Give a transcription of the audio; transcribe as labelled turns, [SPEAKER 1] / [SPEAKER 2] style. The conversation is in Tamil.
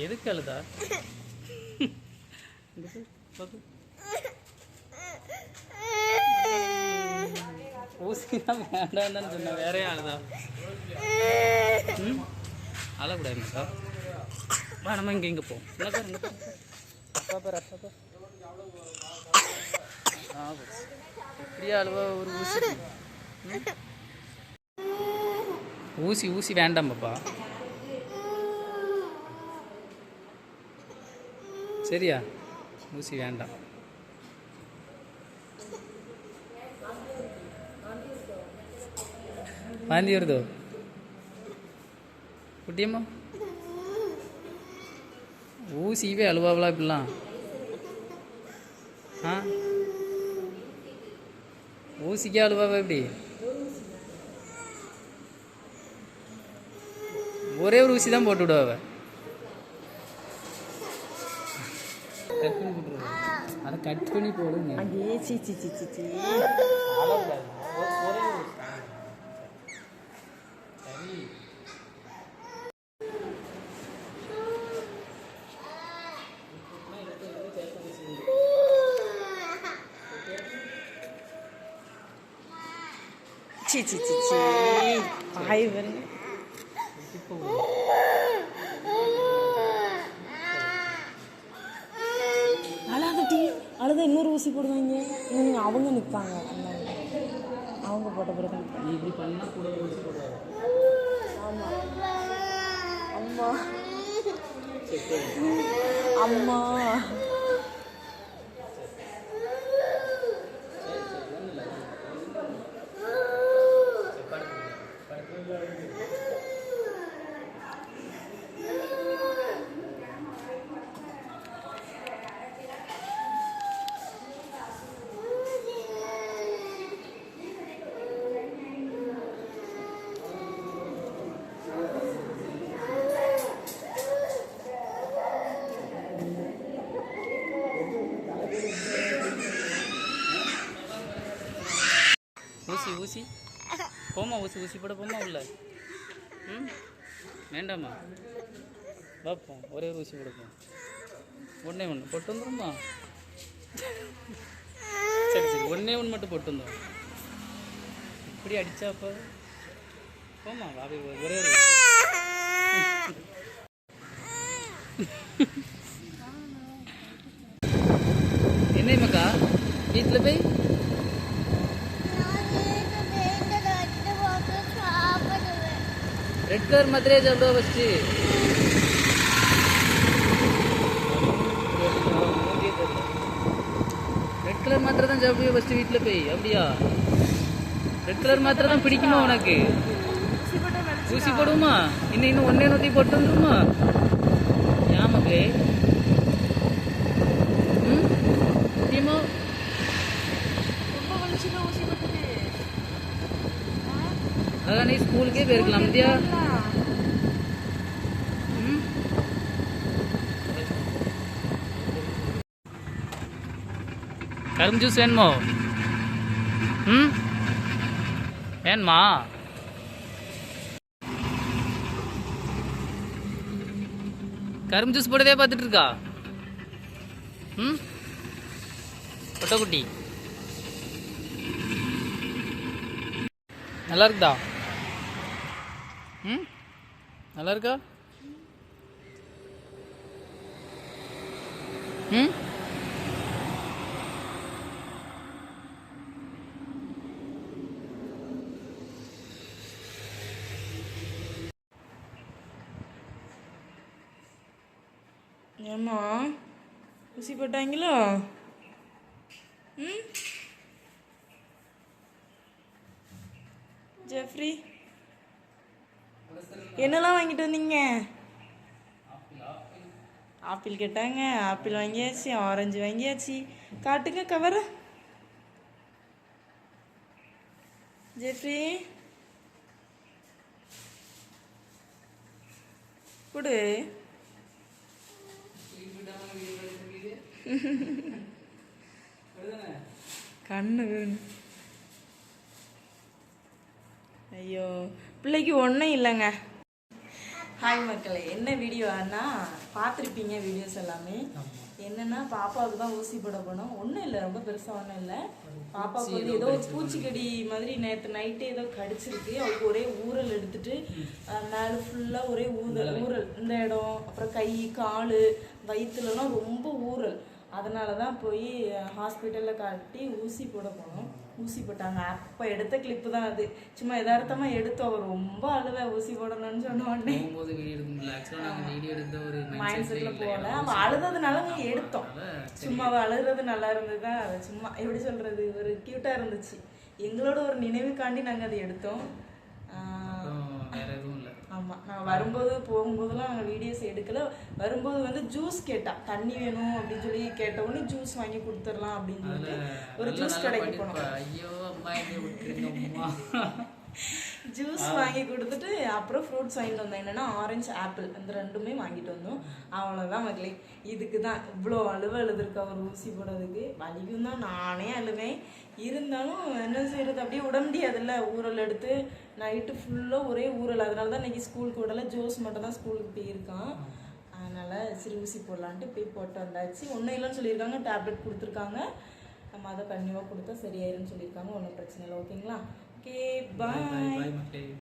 [SPEAKER 1] எதுக்கு அழுதா? ஊசி தான் வேண்டாம்னு சொன்னேன், வேறையும் அழுதா? அழக்கூடாதுங்க சார். வா நம்ம இங்கே போவோம். அப்பா பேர் அப்பா பேர் இப்படியா அழுவா? ஒரு ஊசி ஊசி வேண்டாம் பாப்பா. சரியா? ஊசி வேண்டாம். வாந்தி வருதோ குட்டியம்மா? ஊசிவே அழுவாவளா இப்படிலாம்? ஆ, ஊசிக்கே அழுவாவா இப்படி? ஒரே ஒரு ஊசி தான் போட்டு விடுவாவ. அதை கட் பண்ணி போடுங்க.
[SPEAKER 2] அழுத இன்னொரு ஊசி போடுவாங்க. அவங்க நிற்பாங்க, அவங்க போட்ட பிறகு
[SPEAKER 1] இப்படி பண்ணா கூட ஊசி போடுவாங்க.
[SPEAKER 2] அம்மா அம்மா
[SPEAKER 1] ஊசி ஊசி போமா, ஊசி ஊசி போட போமா உள்ள. வேண்டாமா? பார்ப்போம், ஒரே ஒரு ஊசி கொடுப்போம். ஒன்றே ஒன்று போட்டு வந்துடும்மா. சரி சரி, ஒன்றே ஒன்று மட்டும் போட்டு வந்துடும். இப்படி அடித்தாப்போ போமா, வாபி ஒரே ஒரு என்ன மக்கா வீட்டில் போய் ரெட் கலர் மாத்திரையே சாப்பிடுவா ஃபஸ்ட்டு. ரெட் கலர் மாத்திரை தான் சாப்பிடுவா ஃபஸ்ட்டு வீட்டில் போய். அப்படியா? ரெட் கலர் மாத்திரை தான் பிடிக்குமா உனக்கு? ஊசி போடுவோமா? இன்னும் ஒன்றே நூற்றி போட்டு வந்துருமா? ஏமாக்கு முடியுமா? அதான் நீ ஸ்கூலுக்கே போயிருக்கலாம் இந்தியா. கரும்பு ஜூஸ் வேணுமோ? வேணுமா? கரும்பு ஜூஸ் போட்டதே பார்த்துட்டு இருக்கா? பொட்டக்குட்டி நல்லா இருக்குதா? நல்லா இருக்கா?
[SPEAKER 2] ஏம்மா ஊசி போட்டாங்களோ? ஜெஃப்ரி என்னெல்லாம் வாங்கிட்டு வந்தீங்க? ஆப்பிள் கேட்டாங்க, ஆப்பிள் வாங்கியாச்சு, ஆரஞ்சு வாங்கியாச்சு. காட்டுங்க கவரை. ஜெஃப்ரி கொடு. கண்ணு ஐயோ பிள்ளைக்கு ஒன்றும் இல்லைங்க. ஹாய் மக்களே, என்ன வீடியோன்னா பார்த்துருப்பீங்க வீடியோஸ் எல்லாமே. என்னன்னா பாப்பாவுக்கு தான் ஊசி போட போனோம். ஒன்றும் இல்லை, ரொம்ப பெருசாக ஒன்றும் இல்லை. பாப்பாவுக்கு வந்து ஏதோ ஒரு பூச்சிக்கடி மாதிரி நேற்று நைட்டே ஏதோ கடிச்சிருக்கு. அவளுக்கு ஒரே ஊறல் எடுத்துட்டு மேலே ஃபுல்லாக ஒரே ஊறல் இந்த இடம், அப்புறம் கை கால் வயிற்றுலலாம் ரொம்ப ஊறல். அதனால தான் போய் ஹாஸ்பிட்டலில் காட்டி ஊசி போட போனோம். ஊசி போட்டாங்க. அப்போ எடுத்த கிளிப்பு தான் அது. சும்மா யதார்த்தமாக எடுத்தோம். அவர் ரொம்ப அழுவ ஊசி போடணும்னு சொன்ன உடனே மைண்ட் செட்டில் போகல. அவள் அழுததுனால நாங்கள் எடுத்தோம். சும்மா அவள் அழுகிறது நல்லா இருந்தது தான். அதை சும்மா எப்படி சொல்கிறது, ஒரு க்யூட்டாக இருந்துச்சு. எங்களோட ஒரு நினைவுக்காண்டி நாங்கள் அதை எடுத்தோம். ஆமாம், நான் வரும்போது போகும்போதெல்லாம் நாங்கள் வீடியோஸ் எடுக்கல. வரும்போது வந்து ஜூஸ் கேட்டா, தண்ணி வேணும் அப்படின்னு சொல்லி கேட்ட உடனே ஜூஸ் வாங்கி கொடுத்துடலாம் அப்படின்னு சொல்லிட்டு ஒரு ஜூஸ் கடைக்கு போனோம். ஜூஸ் வாங்கி கொடுத்துட்டு அப்புறம் ஃப்ரூட்ஸ் வாங்கிட்டு வந்தோம். என்னன்னா ஆரஞ்சு ஆப்பிள் அந்த ரெண்டுமே வாங்கிட்டு வந்தோம். அவ்வளோதான் மக்களே. இதுக்கு தான் இவ்வளோ அழுதுருக்கா ஒரு ஊசி போடுறதுக்கு. வலிக்கும் தான், நானே அழுவேன். இருந்தாலும் என்ன செய்யறது, அப்படியே விட முடியாதுல்ல. ஊரல் எடுத்து நைட்டு ஃபுல்லாக ஒரே ஊரல். அதனால தான் இன்னைக்கு ஸ்கூலுக்கு விடல. ஜோஸ் மட்டும் தான் ஸ்கூலுக்கு போயிருக்கான். அதனால் சரி ஊசி போடலான்ட்டு போய் போட்டு வந்தாச்சு. ஒன்றும் இல்லைன்னு சொல்லியிருக்காங்க, டேப்லெட் கொடுத்துருக்காங்க. நம்ம அதை கண்டிப்பாக கொடுத்தா சரியாயிருன்னு சொல்லியிருக்காங்க. ஒன்றும் பிரச்சனை இல்லை. ஓகேங்களா? ஓகே, பாய்.